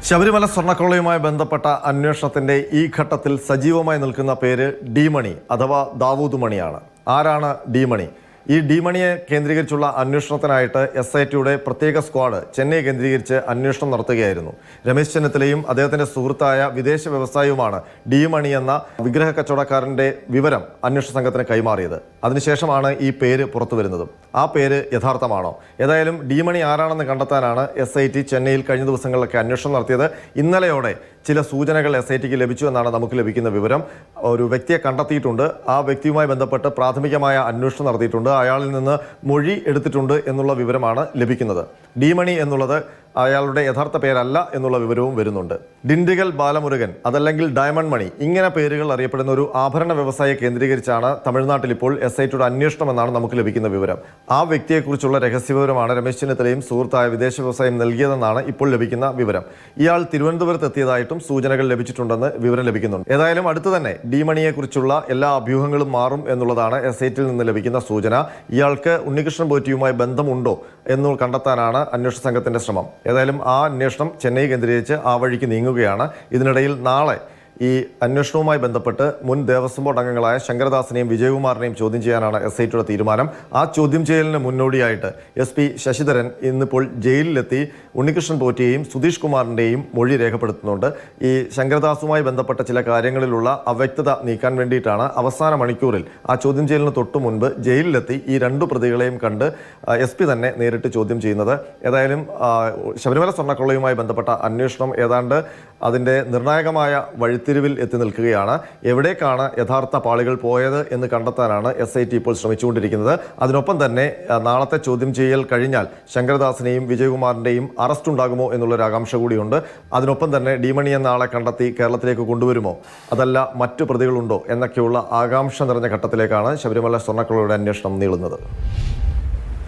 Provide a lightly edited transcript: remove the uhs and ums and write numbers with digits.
ശബരിമല സ്വർണ്ണക്കൊള്ളയുമായി ബന്ധപ്പെട്ട അന്വേഷണത്തിന്റെ ഈ ഘട്ടത്തിൽ സജീവമായി നിൽക്കുന്ന പേര് ഡി മണി അഥവാ ദാവൂദ് മണിയാണ്. ആരാണ് ഡി മണി? ഈ ഡി മണിയെ കേന്ദ്രീകരിച്ചുള്ള അന്വേഷണത്തിനായിട്ട് SITയുടെ പ്രത്യേക സ്ക്വാഡ് ചെന്നൈ കേന്ദ്രീകരിച്ച് അന്വേഷണം നടത്തുകയായിരുന്നു. രമേശ് ചെന്നിത്തലയും അദ്ദേഹത്തിന്റെ സുഹൃത്തായ വിദേശ വ്യവസായിയുമാണ് ഡി മണി എന്ന വിഗ്രഹ കച്ചവടക്കാരന്റെ വിവരം അന്വേഷണ സംഘത്തിന് കൈമാറിയത്. അതിനുശേഷമാണ് ഈ പേര് പുറത്തു വരുന്നതും. ആ പേര് യഥാർത്ഥമാണോ? ഏതായാലും ഡി മണി ആരാണെന്ന് കണ്ടെത്താനാണ് SIT ചെന്നൈയിൽ കഴിഞ്ഞ ദിവസങ്ങളിലൊക്കെ അന്വേഷണം നടത്തിയത്. ഇന്നലെയോടെ ചില സൂചനകൾ SITക്ക് ലഭിച്ചു എന്നാണ് നമുക്ക് ലഭിക്കുന്ന വിവരം. ഒരു വ്യക്തിയെ കണ്ടെത്തിയിട്ടുണ്ട്. ആ വ്യക്തിയുമായി ബന്ധപ്പെട്ട് പ്രാഥമികമായ അന്വേഷണം നടത്തിയിട്ടുണ്ട്. അയാളിൽ നിന്ന് മൊഴി എടുത്തിട്ടുണ്ട് എന്നുള്ള വിവരമാണ് ലഭിക്കുന്നത്. ഡി മണി എന്നുള്ളത് അയാളുടെ യഥാർത്ഥ പേരല്ല എന്നുള്ള വിവരവും വരുന്നുണ്ട്. ഡിണ്ടിഗൽ ബാലമുരുകൻ, അതല്ലെങ്കിൽ ഡയമണ്ട് മണി, ഇങ്ങനെ പേരുകൾ അറിയപ്പെടുന്ന ഒരു ആഭരണ വ്യവസായിയെ കേന്ദ്രീകരിച്ചാണ് തമിഴ്നാട്ടിൽ ഇപ്പോൾ SITയുടെ അന്വേഷണം എന്നാണ് നമുക്ക് ലഭിക്കുന്ന വിവരം. ആ വ്യക്തിയെക്കുറിച്ചുള്ള രഹസ്യവിവരമാണ് രമേശ് ചെന്നിത്തലയും സുഹൃത്തായ വിദേശ വ്യവസായം നൽകിയതെന്നാണ് ഇപ്പോൾ ലഭിക്കുന്ന വിവരം. ഇയാൾ തിരുവനന്തപുരത്ത് എത്തിയതായിട്ടും സൂചനകൾ ലഭിച്ചിട്ടുണ്ടെന്ന് വിവരം ലഭിക്കുന്നുണ്ട്. ഏതായാലും അടുത്ത് തന്നെ ഡി മണിയെക്കുറിച്ചുള്ള എല്ലാ അഭ്യൂഹങ്ങളും മാറും എന്നുള്ളതാണ് SITയിൽ നിന്ന് ലഭിക്കുന്ന സൂചന. ഇയാൾക്ക് ഉണ്ണികൃഷ്ണൻ പോറ്റിയുമായി ബന്ധമുണ്ടോ എന്ന് കണ്ടെത്താനാണ് അന്വേഷണ സംഘത്തിന്റെ ശ്രമം. ഏതായാലും ആ അന്വേഷണം ചെന്നൈ കേന്ദ്രീകരിച്ച് ആ വഴിക്ക് നീങ്ങുകയാണ്. ഇതിനിടയിൽ നാളെ ഈ അന്വേഷണവുമായി ബന്ധപ്പെട്ട് മുൻ ദേവസ്വം ബോർഡ് അംഗങ്ങളായ ശങ്കരദാസിനെയും വിജയകുമാറിനെയും ചോദ്യം ചെയ്യാനാണ് SITയുടെ തീരുമാനം. ആ ചോദ്യം ചെയ്യലിന് മുന്നോടിയായിട്ട് SP ശശിധരൻ ഇന്നിപ്പോൾ ജയിലിലെത്തി ഉണ്ണികൃഷ്ണൻ പോറ്റിയെയും സുധീഷ് കുമാറിൻ്റെയും മൊഴി രേഖപ്പെടുത്തുന്നുണ്ട്. ഈ ശങ്കരദാസുമായി ബന്ധപ്പെട്ട ചില കാര്യങ്ങളിലുള്ള അവ്യക്തത നീക്കാൻ വേണ്ടിയിട്ടാണ് അവസാന മണിക്കൂറിൽ ആ ചോദ്യം ചെയ്യലിന് തൊട്ടു മുൻപ് ജയിലിലെത്തി ഈ രണ്ടു പ്രതികളെയും കണ്ട് SP തന്നെ നേരിട്ട് ചോദ്യം ചെയ്യുന്നത്. ഏതായാലും ശബരിമല സ്വർണ്ണക്കൊള്ളയുമായി ബന്ധപ്പെട്ട അന്വേഷണം ഏതാണ്ട് അതിൻ്റെ നിർണായകമായ വഴിത്തിരിവിൽ എത്തി നിൽക്കുകയാണ്. എവിടേക്കാണ് യഥാർത്ഥ പാളികൾ പോയത് എന്ന് കണ്ടെത്താനാണ് SIT ഇപ്പോൾ ശ്രമിച്ചുകൊണ്ടിരിക്കുന്നത്. അതിനൊപ്പം തന്നെ നാളത്തെ ചോദ്യം ചെയ്യൽ കഴിഞ്ഞാൽ ശങ്കരദാസിനെയും വിജയകുമാറിൻ്റെയും അറസ്റ്റ് ഉണ്ടാകുമോ എന്നുള്ളൊരു ആകാംക്ഷ കൂടിയുണ്ട്. അതിനൊപ്പം തന്നെ ഡി മണി എന്ന ആളെ കണ്ടെത്തി കേരളത്തിലേക്ക് കൊണ്ടുവരുമോ, അതല്ല മറ്റു പ്രതികളുണ്ടോ എന്നൊക്കെയുള്ള ആകാംക്ഷ നിറഞ്ഞ ഘട്ടത്തിലേക്കാണ് ശബരിമല സ്വർണ്ണക്കൊള്ളയുടെ അന്വേഷണം നീളുന്നത്.